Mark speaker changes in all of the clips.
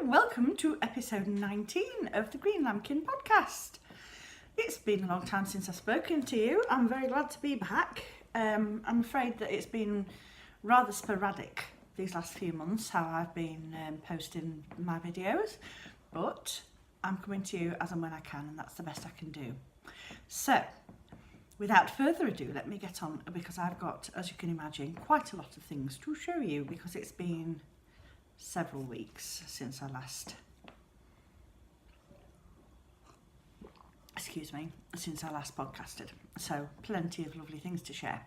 Speaker 1: welcome to episode 19 of the Green Lambkin podcast. It's been a long time since I've spoken to you. I'm very glad to be back. I'm afraid that it's been rather sporadic these last few months how I've been posting my videos, but I'm coming to you as and when I can, and that's the best I can do. So, without further ado, let me get on, because I've got, as you can imagine, quite a lot of things to show you, because it's been several weeks since I last podcasted, so plenty of lovely things to share.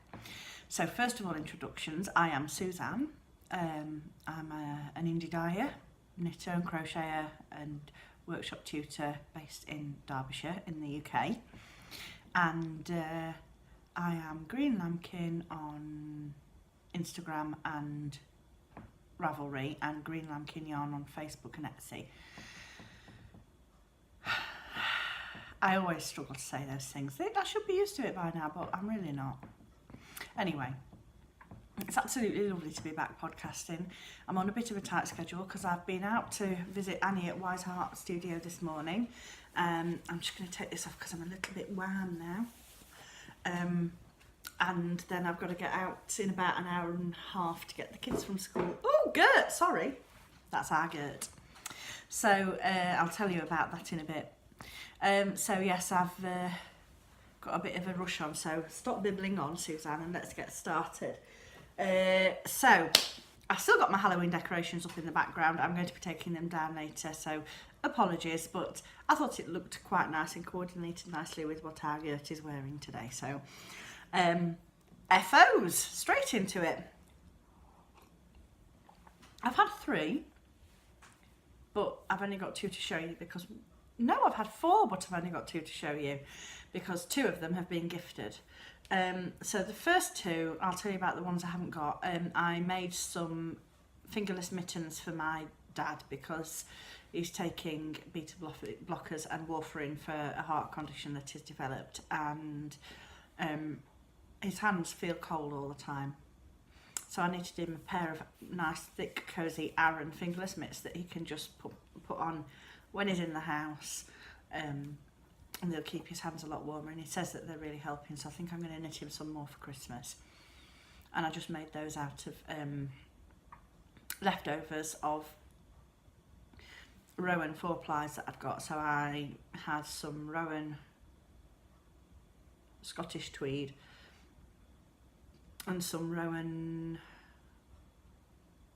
Speaker 1: So first of all, introductions. I am Suzanne. I'm an indie dyer, knitter and crocheter and workshop tutor based in Derbyshire in the UK, and I am Green Lambkin on Instagram and Ravelry, and Green Lambkin Yarn on Facebook and Etsy. I always struggle to say those things. I should be used to it by now, but I'm really not. Anyway, it's absolutely lovely to be back podcasting. I'm on a bit of a tight schedule because I've been out to visit Annie at Wise Heart Studio this morning. I'm just going to take this off because I'm a little bit warm now. And then I've got to get out in about an hour and a half to get the kids from school. Oh, Gert, sorry. That's our Gert. So I'll tell you about that in a bit. So yes, I've got a bit of a rush on, so stop bibbling on, Suzanne, and let's get started. So I've still got my Halloween decorations up in the background. I'm going to be taking them down later, so apologies, but I thought it looked quite nice and coordinated nicely with what our Gert is wearing today. So FOs, straight into it. I've had 3, but I've only got 2 to show you because... No, I've had 4, but I've only got 2 to show you because 2 of them have been gifted. So the first 2, I'll tell you about the ones I haven't got. I made some fingerless mittens for my dad because he's taking beta blockers and warfarin for a heart condition that he's developed, and his hands feel cold all the time. So I knitted him a pair of nice, thick, cosy Aran fingerless mitts that he can just put on when he's in the house, and they'll keep his hands a lot warmer, and he says that they're really helping, so I think I'm going to knit him some more for Christmas. And I just made those out of leftovers of Rowan 4-plies that I'd got. So I had some Rowan Scottish tweed and some Rowan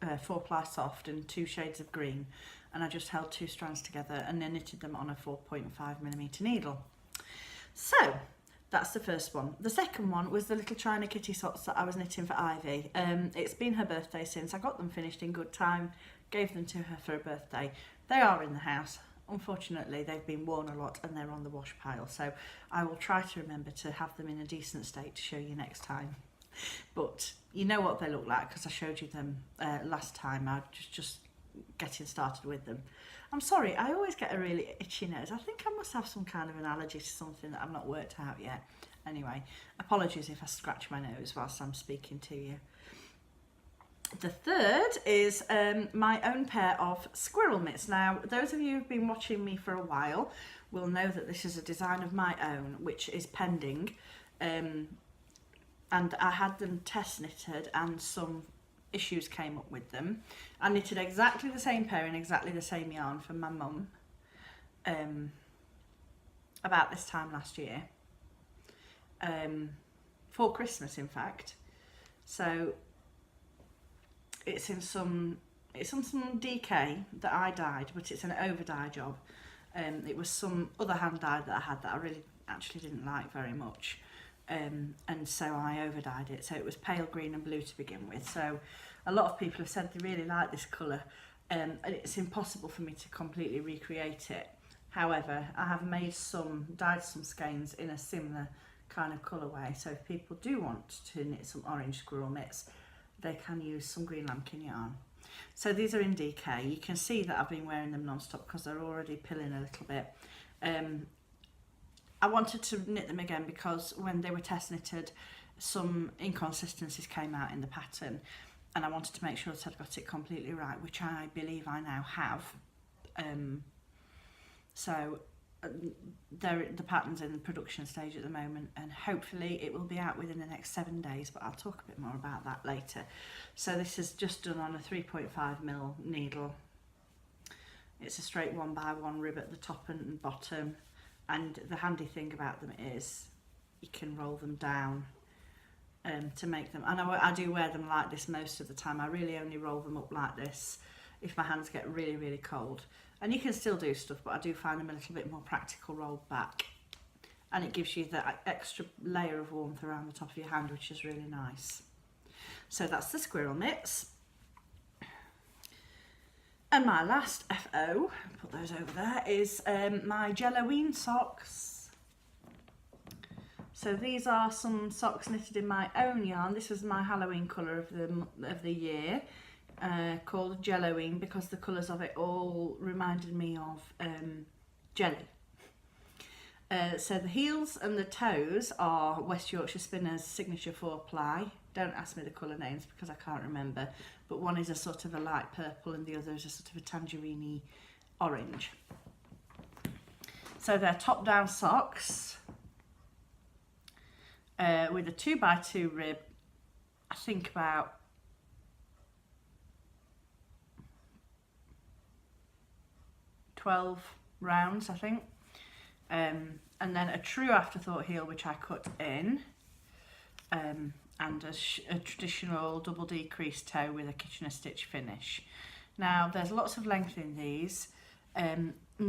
Speaker 1: 4-ply soft and 2 shades of green, and I just held 2 strands together and then knitted them on a 4.5mm needle. So that's the first one. The second one was the little China kitty socks that I was knitting for Ivy. It's been her birthday since. I got them finished in good time, gave them to her for her birthday. They are in the house. Unfortunately, they've been worn a lot and they're on the wash pile, so I will try to remember to have them in a decent state to show you next time. But you know what they look like because I showed you them last time. I just getting started with them. I'm sorry, I always get a really itchy nose. I think I must have some kind of an allergy to something that I've not worked out yet. Anyway, apologies if I scratch my nose whilst I'm speaking to you. The third is my own pair of squirrel mitts. Now, those of you who've been watching me for a while will know that this is a design of my own, which is pending. And I had them test knitted and some issues came up with them. I knitted exactly the same pair in exactly the same yarn for my mum about this time last year, for Christmas in fact. So it's on some DK that I dyed, but it's an over dye job. It was some other hand dye that I had that I really actually didn't like very much. And so I over dyed it, so it was pale green and blue to begin with. So a lot of people have said they really like this colour, and it's impossible for me to completely recreate it. However, I have dyed some skeins in a similar kind of colourway, so if people do want to knit some orange squirrel mitts, they can use some Green Lambkin yarn. So these are in DK. You can see that I've been wearing them non-stop because they're already pilling a little bit. I wanted to knit them again because when they were test knitted, some inconsistencies came out in the pattern, and I wanted to make sure that I'd got it completely right, which I believe I now have. So the pattern's in the production stage at the moment, and hopefully it will be out within the next 7 days, but I'll talk a bit more about that later. So this is just done on a 3.5mm needle. It's a straight 1x1 rib at the top and bottom, and the handy thing about them is you can roll them down to make them, and I do wear them like this most of the time. I really only roll them up like this if my hands get really, really cold. And you can still do stuff, but I do find them a little bit more practical rolled back. And it gives you that extra layer of warmth around the top of your hand, which is really nice. So that's the squirrel mitts. And my last FO, put those over there, is my Jelloween socks. So these are some socks knitted in my own yarn. This was my Halloween colour of the year. Called Jelloween because the colours of it all reminded me of jelly. So the heels and the toes are West Yorkshire Spinners Signature 4-ply. Don't ask me the colour names because I can't remember, but one is a sort of a light purple and the other is a sort of a tangerine orange. So they're top-down socks with a 2x2 rib, I think about 12 rounds, I think, and then a true afterthought heel which I cut in, and a traditional double decreased toe with a Kitchener stitch finish. Now there's lots of length in these,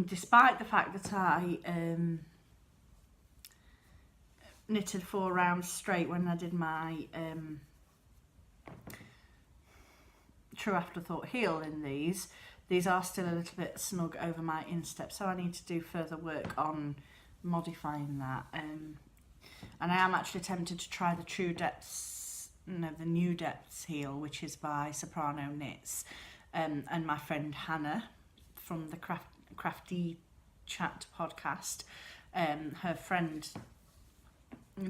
Speaker 1: despite the fact that I knitted 4 rounds straight when I did my true afterthought heel in these. These are still a little bit snug over my instep, so I need to do further work on modifying that. And I am actually tempted to try the the New Depths heel, which is by Soprano Knits, and my friend Hannah from the Crafty Chat podcast. Her friend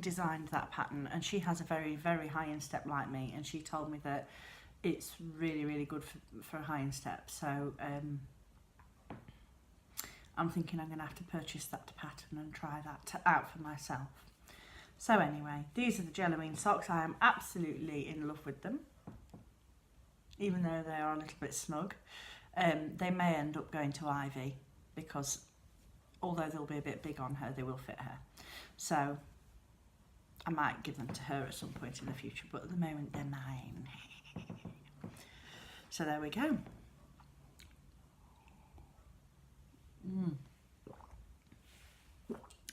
Speaker 1: designed that pattern, and she has a very, very high instep like me, and she told me that it's really, really good for a high instep. So I'm thinking I'm going to have to purchase that pattern and try that out for myself. So anyway, these are the Jelloween socks. I am absolutely in love with them, even though they are a little bit snug. They may end up going to Ivy because although they'll be a bit big on her, they will fit her. So I might give them to her at some point in the future, but at the moment they're mine. So there we go.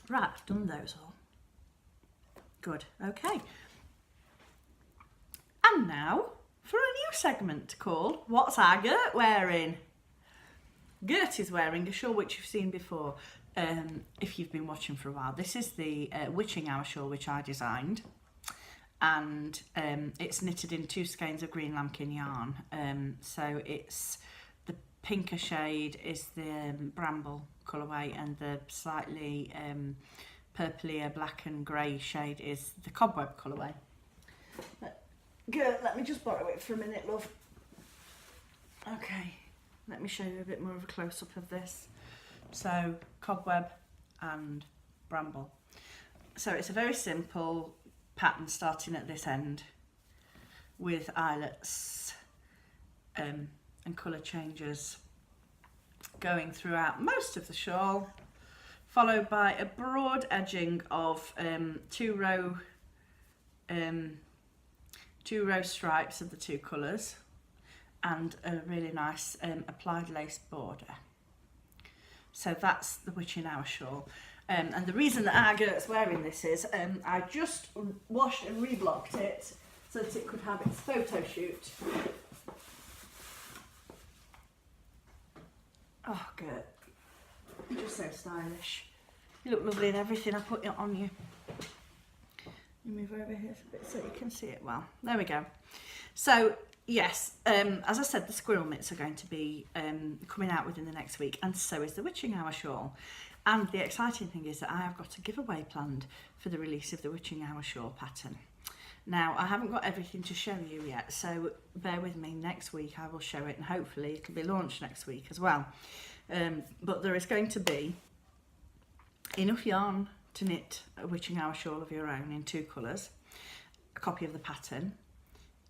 Speaker 1: Right, I've done those all. Good, okay. And now for a new segment called What's Our Gert Wearing? Gert is wearing a shawl which you've seen before if you've been watching for a while. This is the Witching Hour shawl which I designed, and it's knitted in 2 skeins of green lambkin yarn. So it's the pinker shade is the bramble colourway, and the slightly purplier black and grey shade is the cobweb colourway. Good, let me just borrow it for a minute, love. Okay, let me show you a bit more of a close-up of this. So cobweb and bramble. So it's a very simple pattern starting at this end with eyelets and colour changes going throughout most of the shawl, followed by a broad edging of 2 row stripes of the 2 colours and a really nice applied lace border. So that's the Witching Hour shawl. And the reason that our Gert's wearing this is I just washed and reblocked it so that it could have its photo shoot. Oh, Gert, you're just so stylish. You look lovely in everything I put it on you. You move over here a bit so you can see it well. There we go. So yes, as I said, the squirrel mitts are going to be coming out within the next week, and so is the Witching Hour shawl. And the exciting thing is that I have got a giveaway planned for the release of the Witching Hour shawl pattern. Now, I haven't got everything to show you yet, so bear with me. Next week I will show it, and hopefully it'll be launched next week as well. But there is going to be enough yarn to knit a witching hour shawl of your own in 2 colours, a copy of the pattern,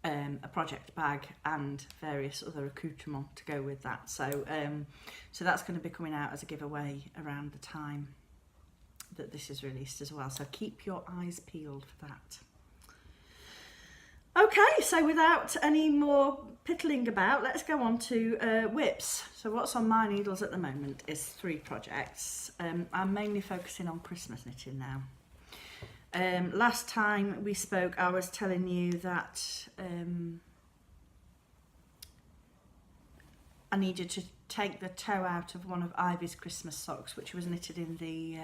Speaker 1: a project bag, and various other accoutrements to go with that. So that's going to be coming out as a giveaway around the time that this is released as well. So keep your eyes peeled for that. Okay, so without any more piddling about, let's go on to whips. So what's on my needles at the moment is 3 projects. I'm mainly focusing on Christmas knitting now. Last time we spoke, I was telling you that I needed to take the toe out of one of Ivy's Christmas socks, which was knitted in the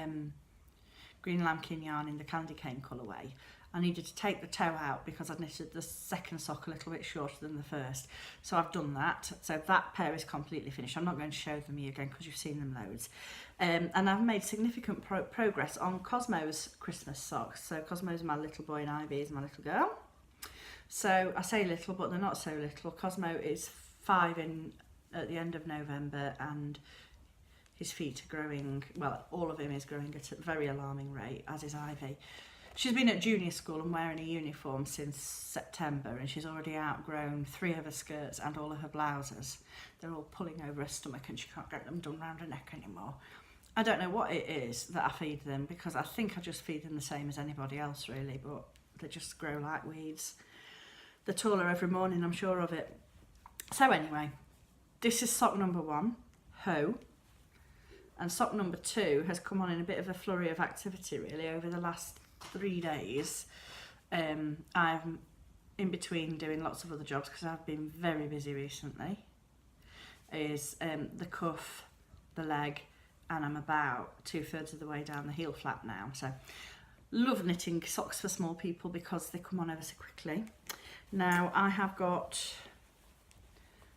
Speaker 1: green lambkin yarn in the candy cane colourway. I needed to take the toe out because I'd knitted the second sock a little bit shorter than the first. So I've done that. So that pair is completely finished. I'm not going to show them you again because you've seen them loads. And I've made significant progress on Cosmo's Christmas socks. So Cosmo's my little boy and Ivy is my little girl. So I say little, but they're not so little. Cosmo is 5 at the end of November, and his feet are growing, well, all of him is growing at a very alarming rate, as is Ivy. She's been at junior school and wearing a uniform since September, and she's already outgrown 3 of her skirts and all of her blouses. They're all pulling over her stomach and she can't get them done round her neck anymore. I don't know what it is that I feed them, because I think I just feed them the same as anybody else really, but they just grow like weeds. They're taller every morning, I'm sure of it. So anyway, this is sock number 1, Ho. And sock number 2 has come on in a bit of a flurry of activity really over the last 3 days. I'm in between doing lots of other jobs because I've been very busy recently. Is the cuff, the leg, and I'm about 2/3 of the way down the heel flap now. So love knitting socks for small people because they come on ever so quickly. Now I have got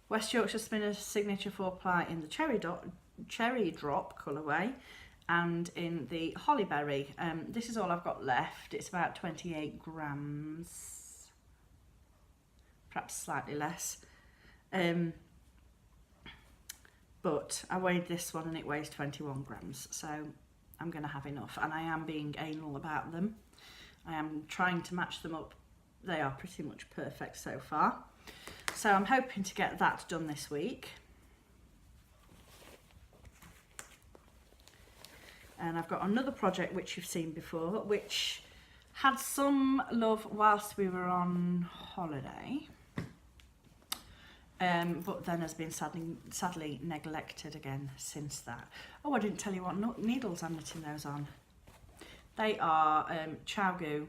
Speaker 1: West Yorkshire Spinner's Signature 4-ply in the cherry drop colourway, and in the Hollyberry. This is all I've got left. It's about 28 grams, perhaps slightly less. But I weighed this one and it weighs 21 grams, so I'm going to have enough, and I am being anal about them. I am trying to match them up. They are pretty much perfect so far. So I'm hoping to get that done this week. And I've got another project which you've seen before, which had some love whilst we were on holiday, but then has been sadly neglected again since that. Oh, I didn't tell you what needles I'm knitting those on. They are Chowgu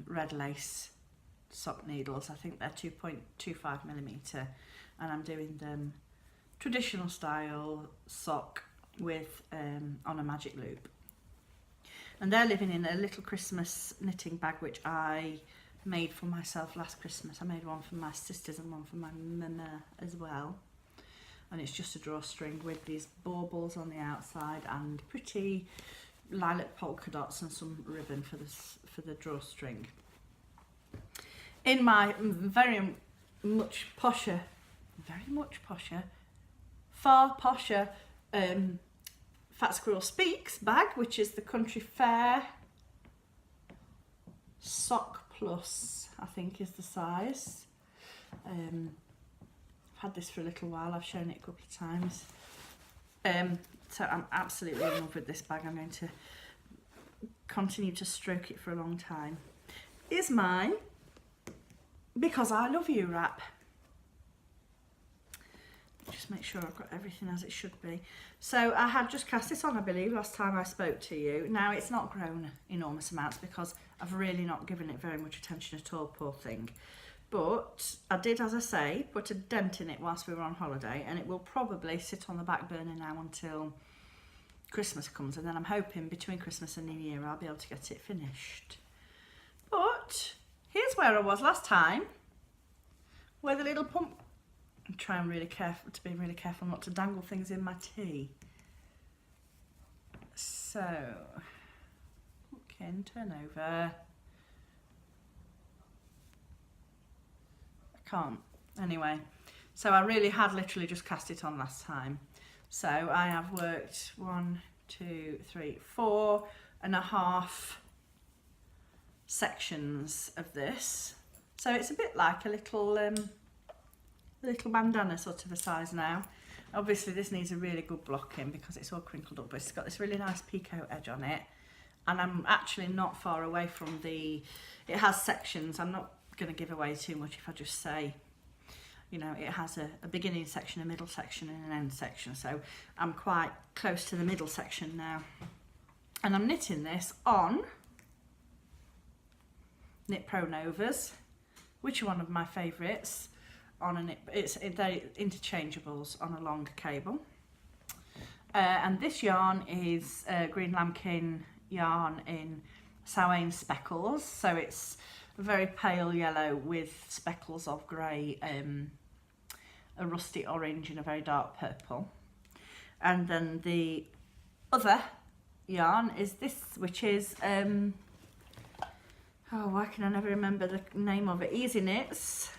Speaker 1: red lace sock needles. I think they're 2.25mm, and I'm doing them traditional style sock with on a magic loop, and they're living in a little Christmas knitting bag which I made for myself last Christmas. I made one for my sisters and one for my mama as well, and it's just a drawstring with these baubles on the outside and pretty lilac polka dots and some ribbon for the drawstring. In my very much posher, far posher Fat Squirrel Speaks bag, which is the Country Fair Sock Plus, I think is the size. I've had this for a little while, I've shown it a couple of times. So I'm absolutely in love with this bag. I'm going to continue to stroke it for a long time. Is mine Because I Love You wrap. Just make sure I've got everything as it should be. So I had just cast this on, I believe, last time I spoke to you. Now it's not grown enormous amounts because I've really not given it very much attention at all, poor thing. But I did, as I say, put a dent in it whilst we were on holiday, and it will probably sit on the back burner now until Christmas comes, and then I'm hoping between Christmas and New Year I'll be able to get it finished. But here's where I was last time, where the little pump. I'm trying really to be really careful not to dangle things in my tea. So, in, turn over. I can't. Anyway, so I really had literally just cast it on last time. So I have worked 1, 2, 3, 4.5 sections of this. So it's a bit like a little bandana sort of a size now. Obviously this needs a really good blocking because it's all crinkled up, but it's got this really nice picot edge on it. And I'm actually not far away from it has sections. I'm not going to give away too much if I just say, you know, it has a beginning section, a middle section and an end section. So I'm quite close to the middle section now. And I'm knitting this on Knit Pro Novas, which are one of my favourites. They're interchangeables on a long cable. And this yarn is Green Lambkin yarn in Samhain speckles. So it's a very pale yellow with speckles of grey, a rusty orange and a very dark purple. And then the other yarn is this, which is why can I never remember the name of it? Easy Knits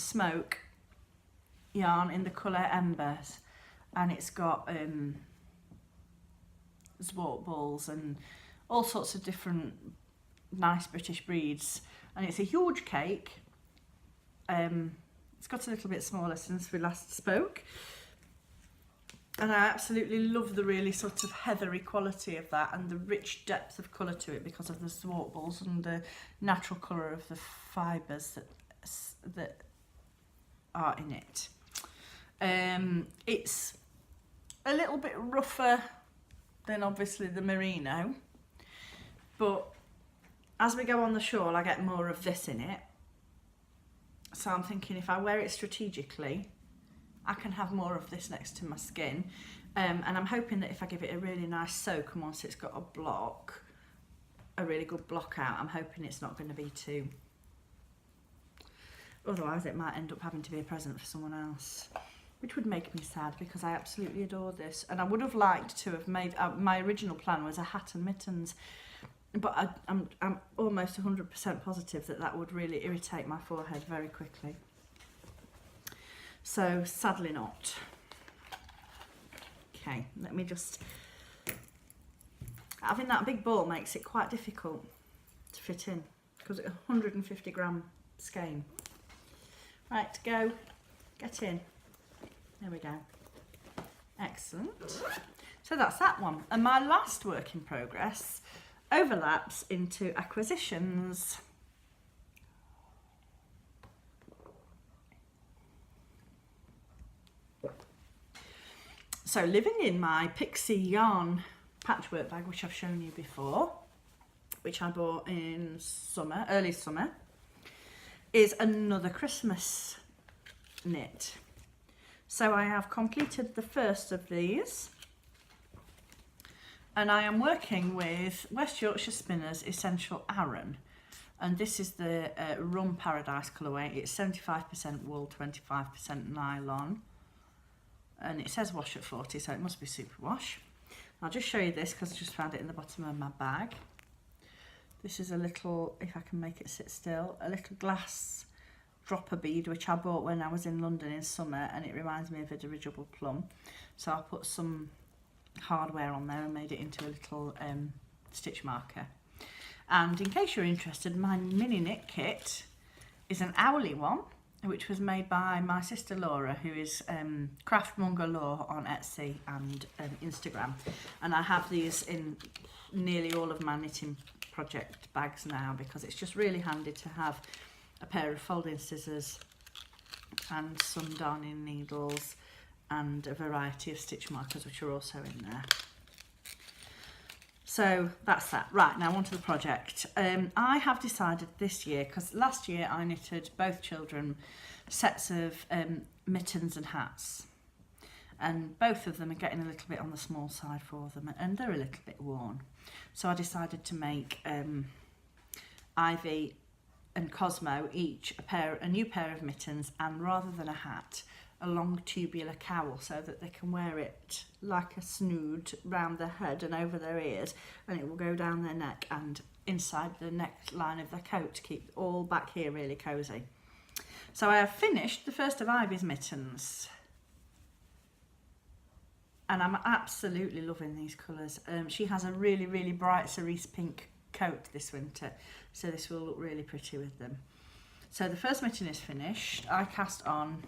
Speaker 1: Smoke yarn in the colour Embers, and it's got zwart balls and all sorts of different nice British breeds, and it's a huge cake. It's got a little bit smaller since we last spoke, and I absolutely love the really sort of heathery quality of that and the rich depth of colour to it because of the zwart balls and the natural colour of the fibres that are in it. It's a little bit rougher than obviously the merino, but as we go on the shawl I get more of this in it, so I'm thinking if I wear it strategically I can have more of this next to my skin, and I'm hoping that if I give it a really nice soak and once it's got a really good block out, I'm hoping it's not going to be too, otherwise it might end up having to be a present for someone else, which would make me sad because I absolutely adore this. And I would have liked to have made, my original plan was a hat and mittens, but I'm almost 100% positive that would really irritate my forehead very quickly. So sadly not. Okay, let me just, having that big ball makes it quite difficult to fit in because it's a 150 gram skein. Right, go, get in. There we go. Excellent. So that's that one. And my last work in progress overlaps into acquisitions. So living in my Pixie yarn patchwork bag, which I've shown you before, which I bought in summer, early summer, is another Christmas knit. So I have completed the first of these, and I am working with West Yorkshire Spinners Essential Aran, and this is the Rum Paradise colourway. It's 75% wool, 25% nylon, and it says wash at 40, so it must be superwash. I'll just show you this because I just found it in the bottom of my bag. This is a little, if I can make it sit still, a little glass dropper bead which I bought when I was in London in summer, and it reminds me of a dirigible plum. So I put some hardware on there and made it into a little stitch marker. And in case you're interested, my mini knit kit is an owly one, which was made by my sister Laura, who is Craftmonger Law on Etsy and Instagram. And I have these in nearly all of my knitting project bags now because it's just really handy to have a pair of folding scissors and some darning needles and a variety of stitch markers which are also in there. So that's that. Right, now on to the project. I have decided this year, because last year I knitted both children sets of mittens and hats, and both of them are getting a little bit on the small side for them and they're a little bit worn. So I decided to make Ivy and Cosmo each a new pair of mittens, and rather than a hat, a long tubular cowl so that they can wear it like a snood round their head and over their ears, and it will go down their neck and inside the neckline of their coat to keep all back here really cosy. So I have finished the first of Ivy's mittens, and I'm absolutely loving these colours. She has a really, really bright cerise pink coat this winter, so this will look really pretty with them. So the first mitten is finished. I cast on,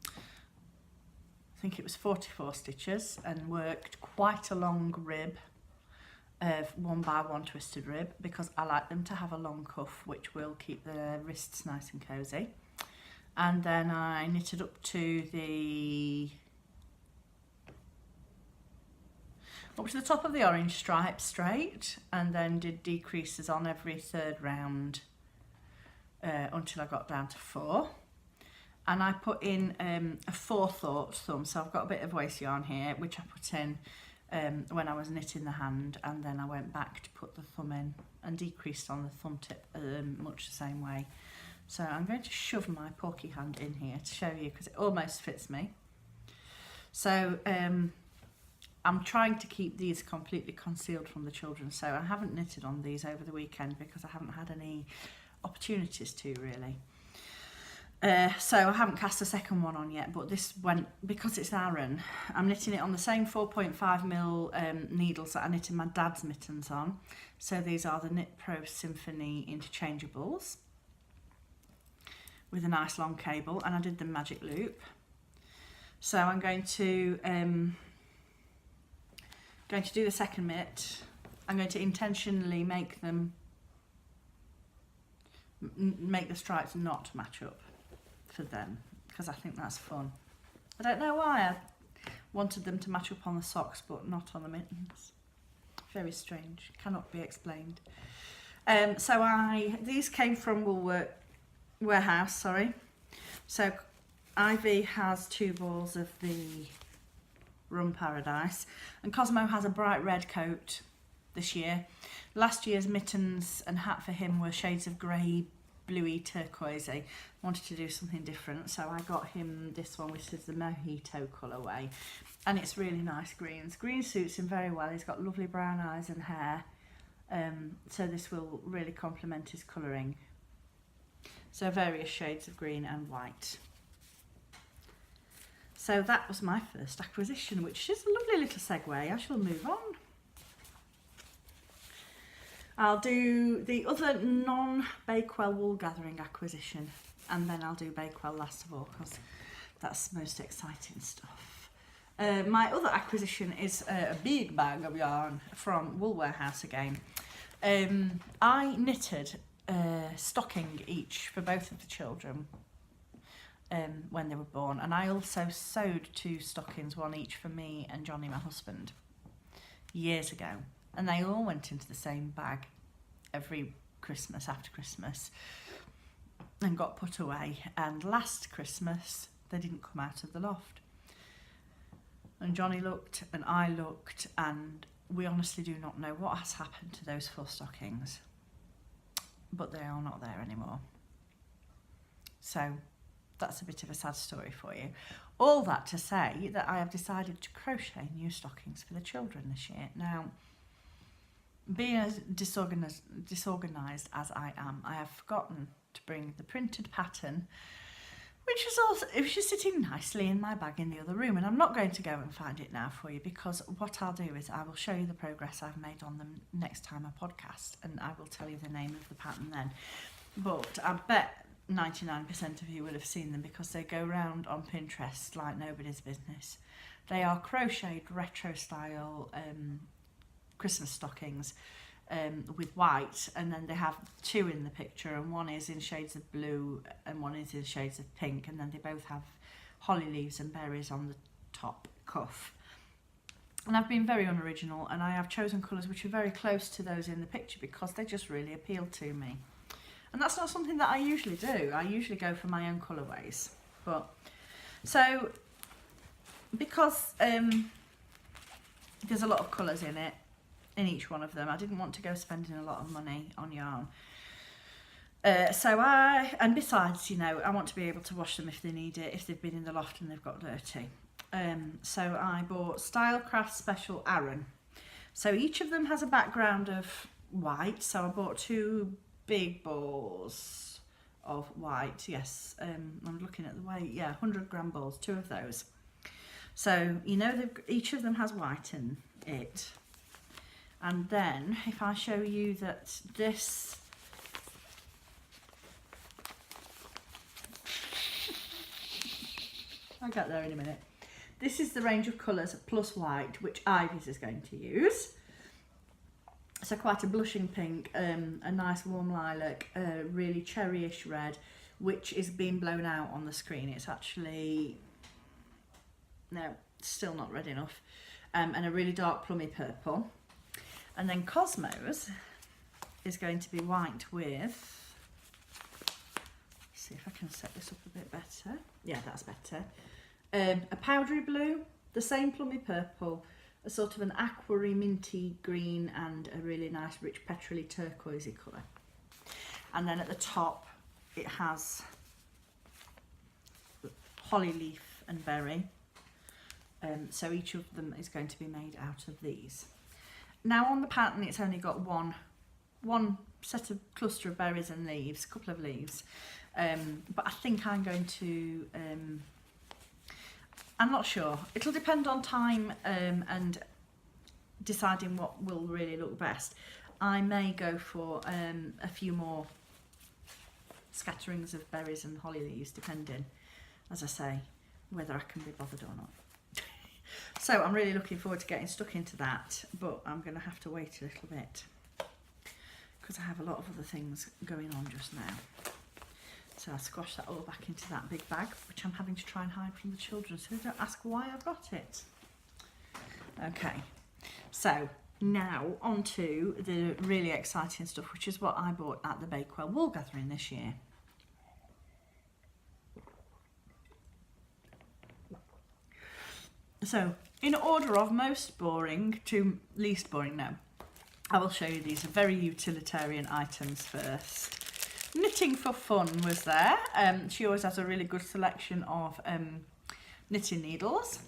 Speaker 1: I think it was 44 stitches, and worked quite a long rib of 1x1 twisted rib because I like them to have a long cuff, which will keep the wrists nice and cosy. And then I knitted up to the top of the orange stripe straight, and then did decreases on every third round until I got down to 4. And I put in a forethought thumb, so I've got a bit of waste yarn here which I put in when I was knitting the hand, and then I went back to put the thumb in and decreased on the thumb tip much the same way. So I'm going to shove my porky hand in here to show you because it almost fits me. So I'm trying to keep these completely concealed from the children, so I haven't knitted on these over the weekend because I haven't had any opportunities to really. So I haven't cast a second one on yet, but this went, because it's Aran, I'm knitting it on the same 4.5mm needles that I knitted my dad's mittens on. So these are the Knit Pro Symphony interchangeables with a nice long cable, and I did the magic loop. So I'm going to do the second mitt. I'm going to intentionally make the stripes not match up for them because I think that's fun. I don't know why I wanted them to match up on the socks but not on the mittens. Very strange, cannot be explained. These came from Warehouse, sorry. So Ivy has 2 balls of the Rum Paradise, and Cosmo has a bright red coat this year. Last year's mittens and hat for him were shades of grey, bluey, turquoisey. Wanted to do something different, so I got him this one, which is the Mojito colourway, and it's really nice greens. Green suits him very well. He's got lovely brown eyes and hair, so this will really complement his colouring. So various shades of green and white. So that was my first acquisition, which is a lovely little segue. I shall move on. I'll do the other non-Bakewell wool gathering acquisition, and then I'll do Bakewell last of all because that's the most exciting stuff. My other acquisition is a big bag of yarn from Wool Warehouse again. I knitted a stocking each for both of the children when they were born, and I also sewed 2 stockings, one each for me and Johnny, my husband, years ago, and they all went into the same bag every Christmas after Christmas and got put away, and last Christmas they didn't come out of the loft, and Johnny looked and I looked, and we honestly do not know what has happened to those 4 stockings, but they are not there anymore. So that's a bit of a sad story for you. All that to say that I have decided to crochet new stockings for the children this year. Now, being as disorganised as I am, I have forgotten to bring the printed pattern, which is sitting nicely in my bag in the other room, and I'm not going to go and find it now for you, because what I'll do is I will show you the progress I've made on them next time I podcast, and I will tell you the name of the pattern then. But I bet 99% of you will have seen them because they go round on Pinterest like nobody's business. They are crocheted retro style Christmas stockings with white, and then they have 2 in the picture, and one is in shades of blue and one is in shades of pink, and then they both have holly leaves and berries on the top cuff. And I've been very unoriginal, and I have chosen colours which are very close to those in the picture because they just really appeal to me. And that's not something that I usually do. I usually go for my own colourways. But so because there's a lot of colours in it, in each one of them, I didn't want to go spending a lot of money on yarn. And besides, you know, I want to be able to wash them if they need it, if they've been in the loft and they've got dirty. So I bought Stylecraft Special Aran. So each of them has a background of white. So I bought 2 big balls of white. Yes, I'm looking at the weight. Yeah, 100-gram balls, 2 of those. So, you know, each of them has white in it. And then if I show you that this, I'll get there in a minute. This is the range of colours plus white, which Ivy's is going to use. So quite a blushing pink, a nice warm lilac, a really cherryish red, which is being blown out on the screen. It's actually, no, still not red enough. And a really dark plummy purple. And then Cosmos is going to be white with, see if I can set this up a bit better. Yeah, that's better. A powdery blue, the same plummy purple, a sort of an aquary minty green, and a really nice rich petrolly turquoisey colour. And then at the top it has holly leaf and berry. So each of them is going to be made out of these. Now on the pattern it's only got one set of cluster of berries and leaves, a couple of leaves. But I think I'm going to, I'm not sure. It'll depend on time and deciding what will really look best. I may go for a few more scatterings of berries and holly leaves, depending, as I say, whether I can be bothered or not. So I'm really looking forward to getting stuck into that, but I'm going to have to wait a little bit because I have a lot of other things going on just now. So I squash that all back into that big bag, which I'm having to try and hide from the children so they don't ask why I've got it. Okay, so now on to the really exciting stuff, which is what I bought at the Bakewell Wool Gathering this year. So in order of most boring to least boring, no, I will show you these very utilitarian items first. Knitting for Fun was there. She always has a really good selection of knitting needles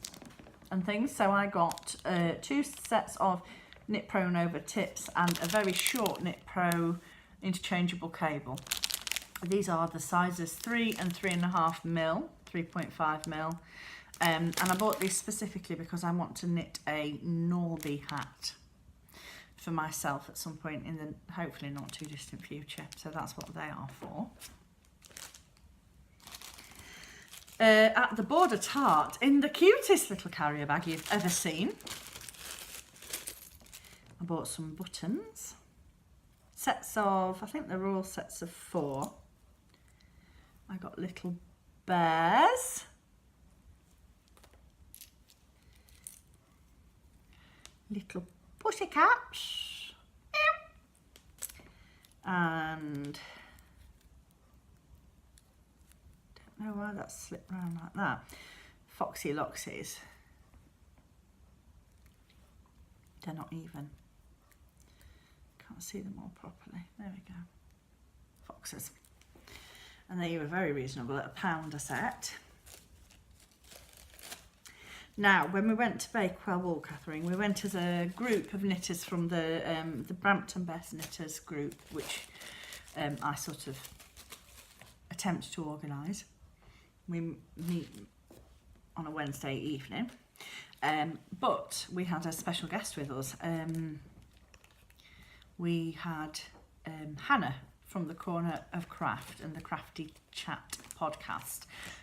Speaker 1: and things. So I got 2 sets of Knit Pro Nova tips and a very short Knit Pro interchangeable cable. These are the sizes 3 and 3.5 mil, 3.5 mil. And I bought these specifically because I want to knit a Norby hat for myself at some point in the hopefully not too distant future. So that's what they are for. At the Border Tart, in the cutest little carrier bag you've ever seen, I bought some buttons. Sets of, I think they're all sets of 4. I got little bears. Little pussycats. And don't know why that slipped around like that. Foxy Loxies. They're not even. Can't see them all properly. There we go. Foxes. And they were very reasonable at £1 a set. Now, when we went to Bakewell Wool Gathering, we went as a group of knitters from the Brampton Best Knitters group, which I sort of attempt to organise. We meet on a Wednesday evening, but we had a special guest with us. We had Hannah from the Corner of Craft and the Crafty Chat podcast,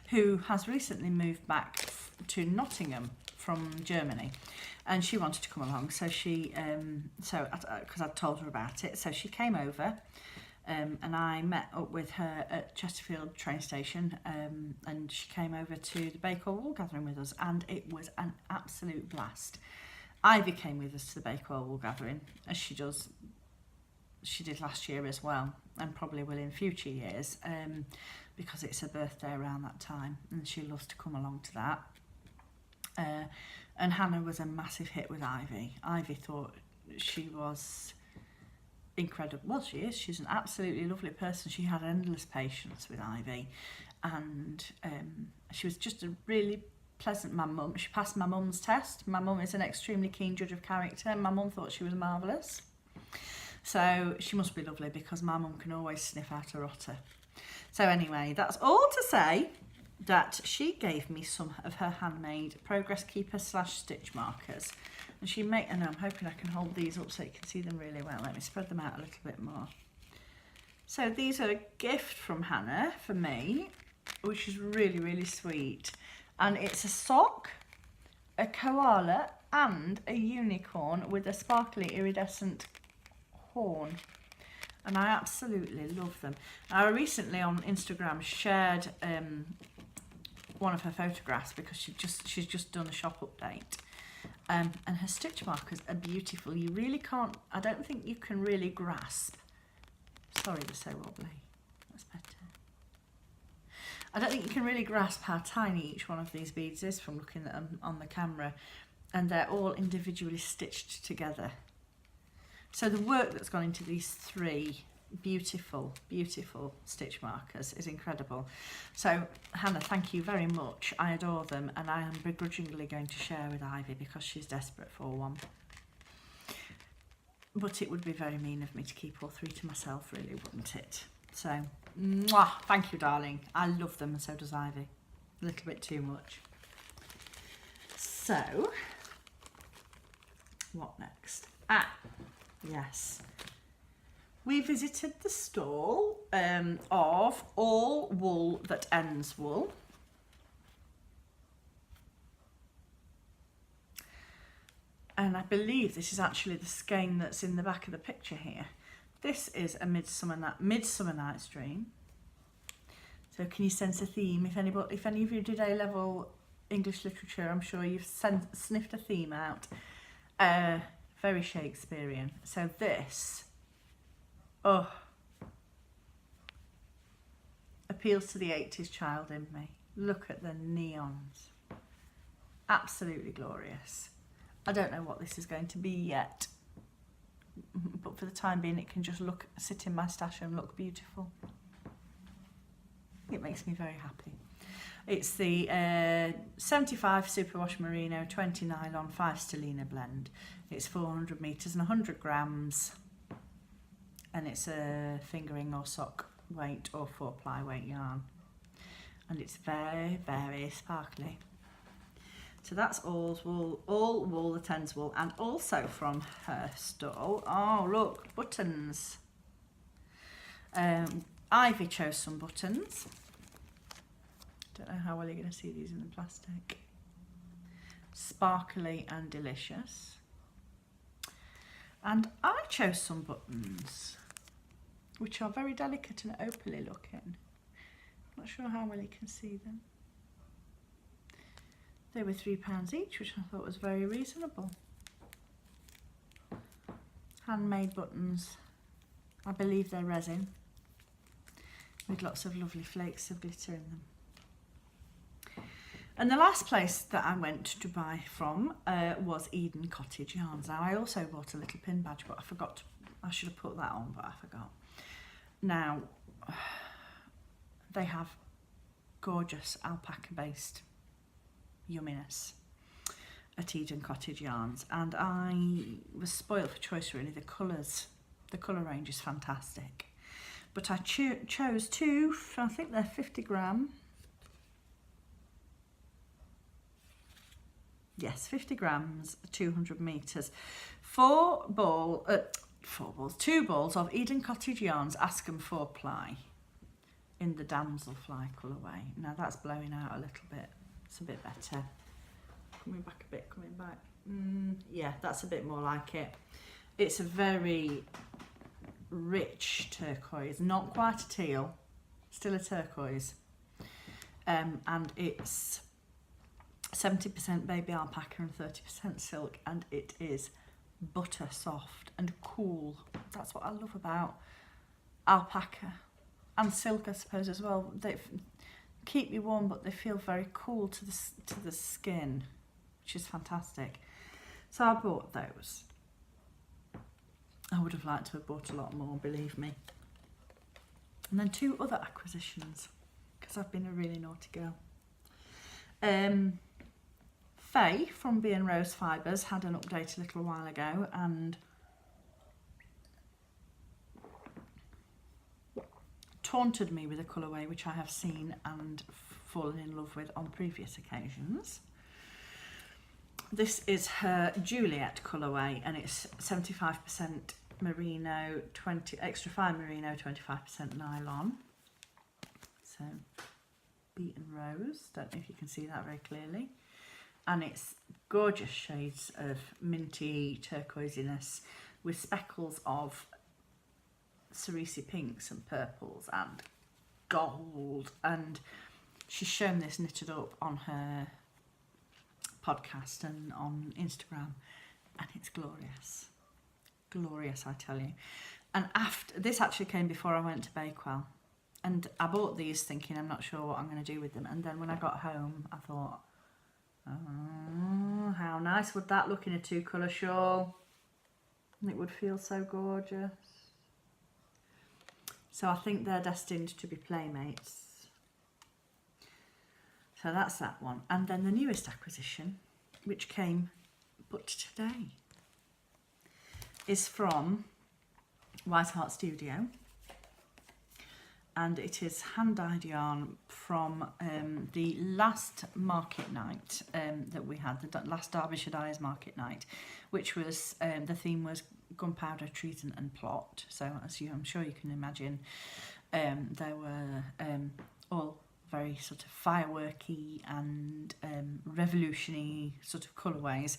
Speaker 1: who has recently moved back to Nottingham from Germany, and she wanted to come along, so she because I'd told her about it, so she came over, and I met up with her at Chesterfield train station, and she came over to the Bakewell Wool Gathering with us, and it was an absolute blast. Ivy came with us to the Bakewell Wool Gathering, as she did last year as well, and probably will in future years, because it's her birthday around that time, and she loves to come along to that. And Hannah was a massive hit with Ivy. Ivy thought she was incredible. Well, she is. She's an absolutely lovely person. She had endless patience with Ivy, and she was just a really pleasant mum. She passed my mum's test. My mum is an extremely keen judge of character, and my mum thought she was marvellous. So she must be lovely, because my mum can always sniff out a rotter. So anyway, that's all to say that she gave me some of her handmade Progress Keeper / stitch markers. And she made, and I'm hoping I can hold these up so you can see them really well. Let me spread them out a little bit more. So these are a gift from Hannah for me, which is really, really sweet. And it's a sock, a koala, and a unicorn with a sparkly iridescent horn. And I absolutely love them. I recently on Instagram shared one of her photographs, because she's just done a shop update. And her stitch markers are beautiful. You really can't, I don't think you can really grasp. Sorry, they're so wobbly. That's better. I don't think you can really grasp how tiny each one of these beads is from looking at them on the camera. And they're all individually stitched together. So the work that's gone into these 3 beautiful, beautiful stitch markers is incredible. So Hannah, thank you very much. I adore them, and I am begrudgingly going to share with Ivy because she's desperate for one. But it would be very mean of me to keep all 3 to myself, really, wouldn't it? So, mwah, thank you, darling. I love them, and so does Ivy. A little bit too much. So, what next? Yes. We visited the stall of All Wool That Ends Wool. And I believe this is actually the skein that's in the back of the picture here. This is a Midsummer Night's Dream. So can you sense a theme? If any of you did A-level English literature, I'm sure you've sniffed a theme out. Very Shakespearean. So this, appeals to the 80s child in me. Look at the neons. Absolutely glorious. I don't know what this is going to be yet, but for the time being it can just sit in my stash and look beautiful. It makes me very happy. It's the 75 Superwash Merino 20 nylon 5 stellina blend. It's 400 metres and 100 grams, and it's a fingering or sock weight or 4-ply weight yarn, and it's very, very sparkly. So that's All Wool That Ends Wool, and also from her stall. Oh look, buttons. Ivy chose some buttons. Don't know how well you're going to see these in the plastic. Sparkly and delicious. And I chose some buttons, which are very delicate and opaly looking. Not sure how well you can see them. They were £3 each, which I thought was very reasonable. Handmade buttons. I believe they're resin, with lots of lovely flakes of glitter in them. And the last place that I went to buy from was Eden Cottage Yarns. Now, I also bought a little pin badge, but I forgot. I should have put that on, but I forgot. Now, they have gorgeous alpaca-based yumminess at Eden Cottage Yarns, and I was spoiled for choice, really. The colour range is fantastic. But I chose 2, I think they're 50 gram. Yes, 50 grams, 200 metres. 2 balls of Eden Cottage Yarns Askham 4-ply in the damselfly colourway. Now that's blowing out a little bit. It's a bit better. Coming back a bit, coming back. Yeah, that's a bit more like it. It's a very rich turquoise, not quite a teal, still a turquoise. And it's 70% baby alpaca and 30% silk, and it is butter soft and cool. That's what I love about alpaca and silk, I suppose, as well. They keep you warm, but they feel very cool to the skin, which is fantastic. So I bought those. I would have liked to have bought a lot more, believe me. And then 2 other acquisitions, because I've been a really naughty girl. Faye from B and Rose Fibres had an update a little while ago and taunted me with a colourway which I have seen and fallen in love with on previous occasions. This is her Juliet colourway, and it's 75% merino, extra fine merino, 25% nylon. So beaten rose, don't know if you can see that very clearly. And it's gorgeous shades of minty turquoisiness with speckles of cerise pinks and purples and gold. And she's shown this knitted up on her podcast and on Instagram, and it's glorious. Glorious, I tell you. And after this actually came before I went to Bakewell, and I bought these thinking I'm not sure what I'm going to do with them, and then when I got home I thought, oh, how nice would that look in a 2-colour shawl? And it would feel so gorgeous. So I think they're destined to be playmates. So that's that one. And then the newest acquisition, which came but today, is from White Heart Studio. And it is hand-dyed yarn from the last market night that we had, the last Derbyshire Dyers market night, which was, the theme was gunpowder, treason and plot. So as I'm sure you can imagine, there were all very sort of fireworky and revolutionary sort of colourways.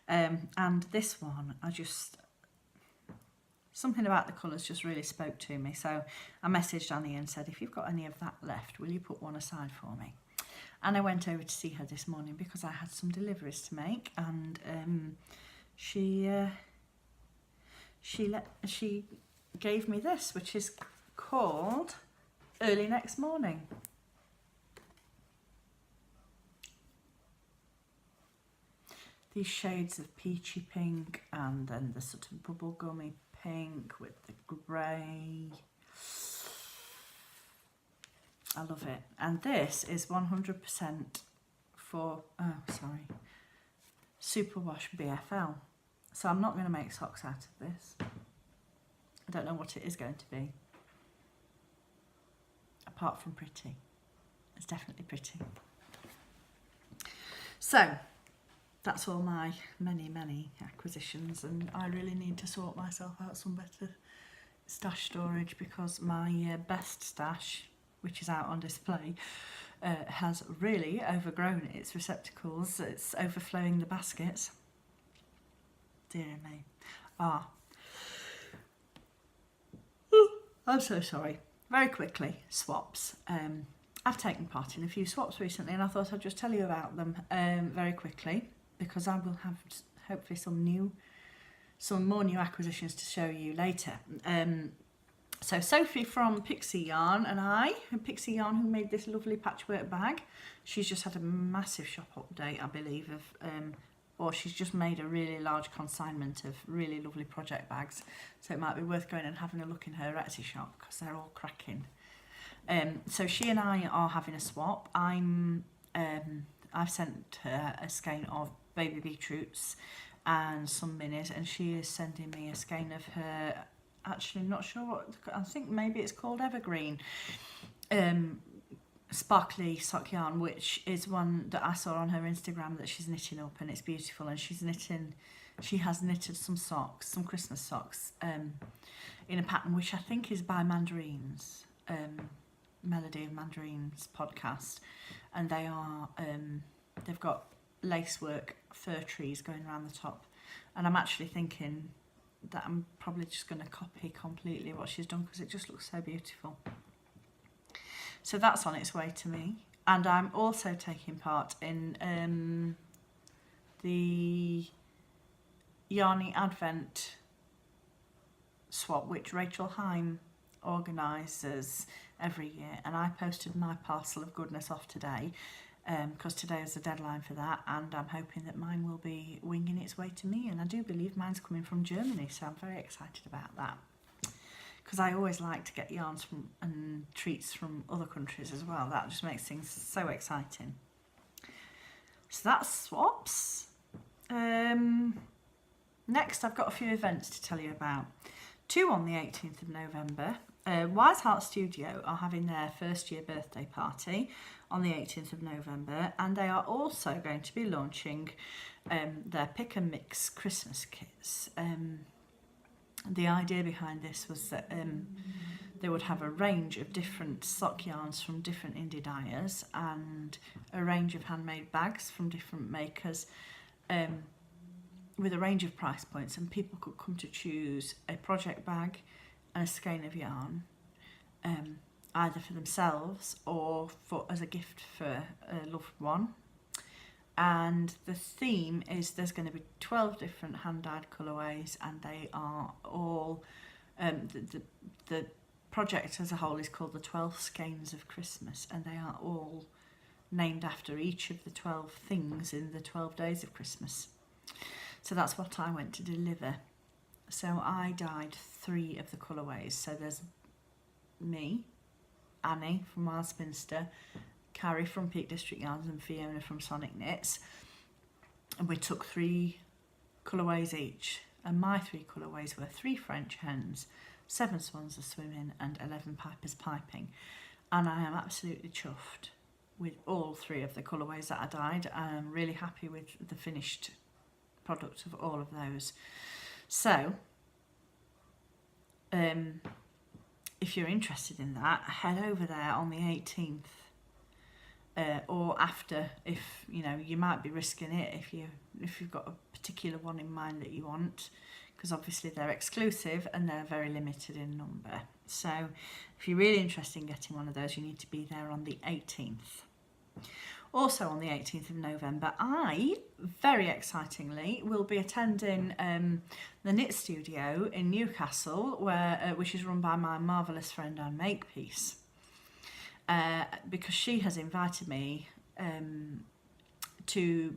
Speaker 1: And this one, something about the colours just really spoke to me. So I messaged Annie and said, if you've got any of that left, will you put one aside for me? And I went over to see her this morning because I had some deliveries to make, and she gave me this, which is called Early Next Morning. These shades of peachy pink and then the sort of bubblegummy pink with the grey. I love it. And this is 100% superwash BFL. So I'm not going to make socks out of this. I don't know what it is going to be. Apart from pretty. It's definitely pretty. So that's all my many acquisitions, and I really need to sort myself out some better stash storage, because my best stash, which is out on display, has really overgrown its receptacles. It's overflowing the baskets. Dear me. I'm so sorry. Very quickly, swaps. I've taken part in a few swaps recently, and I thought I'd just tell you about them very quickly, because I will have hopefully some more new acquisitions to show you later. So Sophie from Pixie Yarn Pixie Yarn, who made this lovely patchwork bag. She's just had a massive shop update, I believe, or she's just made a really large consignment of really lovely project bags. So it might be worth going and having a look in her Etsy shop, because they're all cracking. So she and I are having a swap. I've sent her a skein of baby beetroots and some minis, and she is sending me a skein of her, actually not sure what, I think maybe it's called Evergreen, sparkly sock yarn, which is one that I saw on her Instagram that she's knitting up, and it's beautiful. And she has knitted some socks, some Christmas socks, in a pattern which I think is by Mandarines, Melody of Mandarines podcast, and they are they've got lacework fir trees going around the top, and I'm actually thinking that I'm probably just going to copy completely what she's done, because it just looks so beautiful. So that's on its way to me. And I'm also taking part in the Yarny Advent swap, which Rachel Heim organises every year, and I posted my parcel of goodness off today, because today is the deadline for that, and I'm hoping that mine will be winging its way to me, and I do believe mine's coming from Germany, so I'm very excited about that, because I always like to get yarns from and treats from other countries as well. That just makes things so exciting. So that's swaps. Next, I've got a few events to tell you about. 2 on the 18th of November. Wise Heart Studio are having their first year birthday party on the 18th of November, and they are also going to be launching their pick and mix Christmas kits. The idea behind this was that they would have a range of different sock yarns from different indie dyers and a range of handmade bags from different makers, with a range of price points, and people could come to choose a project bag and a skein of yarn, either for themselves or as a gift for a loved one. And the theme is there's going to be 12 different hand-dyed colourways, and they are all, the project as a whole is called the 12 Skeins of Christmas, and they are all named after each of the 12 things in the 12 days of Christmas. So that's what I went to deliver. So I dyed 3 of the colourways. So there's me, Annie from Wild Spinster, Carrie from Peak District Yarns, and Fiona from Sonic Knits. And we took 3 colourways each. And my 3 colourways were 3 French hens, 7 swans a swimming, and 11 pipers piping. And I am absolutely chuffed with all 3 of the colourways that I dyed. I'm really happy with the finished product of all of those. So if you're interested in that, head over there on the 18th, or after, if you know, you might be risking it if you've got a particular one in mind that you want, because obviously they're exclusive and they're very limited in number. So if you're really interested in getting one of those, you need to be there on the 18th. Also on the 18th of November, I, very excitingly, will be attending the Knit Studio in Newcastle, which is run by my marvellous friend Anne Makepeace, because she has invited me to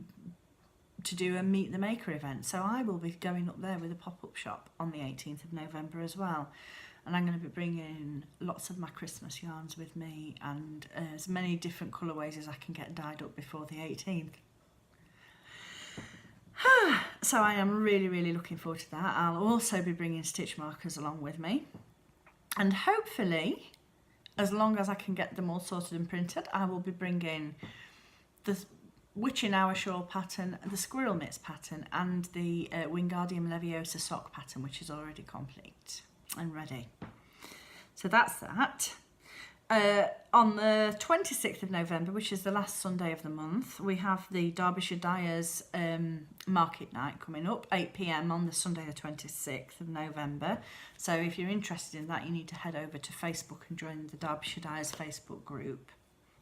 Speaker 1: do a Meet the Maker event. So I will be going up there with a pop-up shop on the 18th of November as well. And I'm going to be bringing lots of my Christmas yarns with me, and as many different colourways as I can get dyed up before the 18th. So I am really, really looking forward to that. I'll also be bringing stitch markers along with me. And hopefully, as long as I can get them all sorted and printed, I will be bringing the Witching Hour shawl pattern, the Squirrel Mitts pattern, and the Wingardium Leviosa sock pattern, which is already complete and ready. So that's that. On the 26th of November, which is the last Sunday of the month, we have the Derbyshire Dyers Market Night coming up, 8 p.m. on the Sunday the 26th of November. So if you're interested in that, you need to head over to Facebook and join the Derbyshire Dyers Facebook group,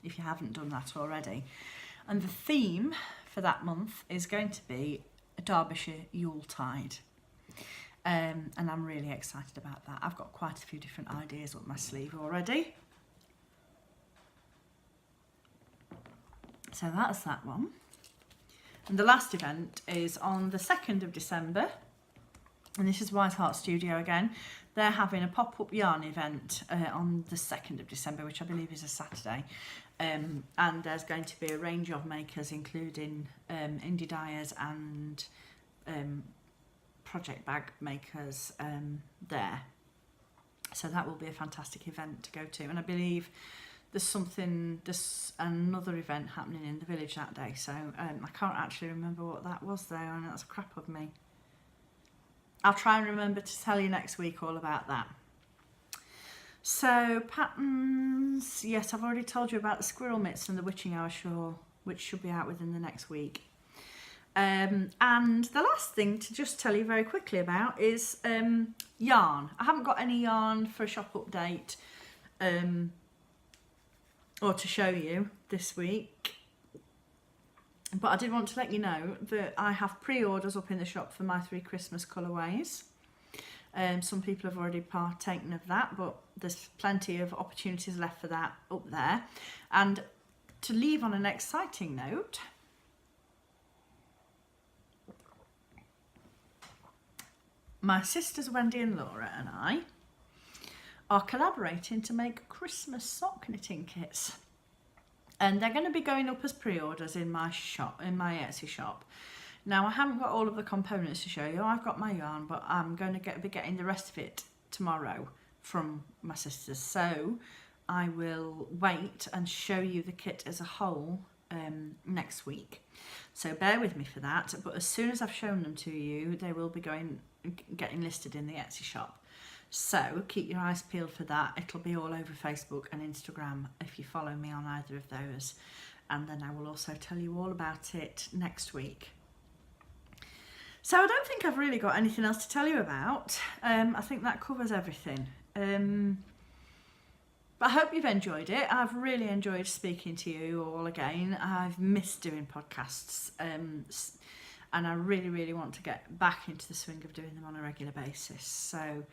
Speaker 1: if you haven't done that already. And the theme for that month is going to be a Derbyshire Yuletide. And I'm really excited about that. I've got quite a few different ideas up my sleeve already. So that's that one. And the last event is on the 2nd of December. And this is Wise Heart Studio again. They're having a pop-up yarn event on the 2nd of December, which I believe is a Saturday. And there's going to be a range of makers, including indie dyers and project bag makers there. So that will be a fantastic event to go to. And I believe there's another event happening in the village that day. So I can't actually remember what that was though, and that's crap of me. I'll try and remember to tell you next week all about that. So patterns, yes, I've already told you about the Squirrel Mitts and the Witching Hour shawl, which should be out within the next week. And the last thing to just tell you very quickly about is yarn. I haven't got any yarn for a shop update or to show you this week, but I did want to let you know that I have pre-orders up in the shop for my 3 Christmas colourways. Some people have already partaken of that, but there's plenty of opportunities left for that up there. And to leave on an exciting note, my sisters Wendy and Laura and I are collaborating to make Christmas sock knitting kits. And they're going to be going up as pre-orders in my shop, in my Etsy shop. Now, I haven't got all of the components to show you. I've got my yarn, but I'm going to be getting the rest of it tomorrow from my sisters. So I will wait and show you the kit as a whole next week. So bear with me for that. But as soon as I've shown them to you, they will be getting listed in the Etsy shop. So keep your eyes peeled for that. It'll be all over Facebook and Instagram if you follow me on either of those. And then I will also tell you all about it next week. So I don't think I've really got anything else to tell you about. I think that covers everything. But I hope you've enjoyed it. I've really enjoyed speaking to you all again. I've missed doing podcasts. And I really, really want to get back into the swing of doing them on a regular basis. So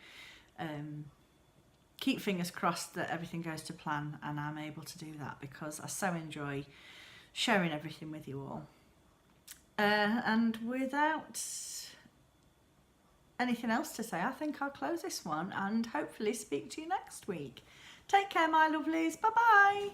Speaker 1: keep fingers crossed that everything goes to plan and I'm able to do that, because I so enjoy sharing everything with you all. And without anything else to say, I think I'll close this one and hopefully speak to you next week. Take care, my lovelies. Bye bye.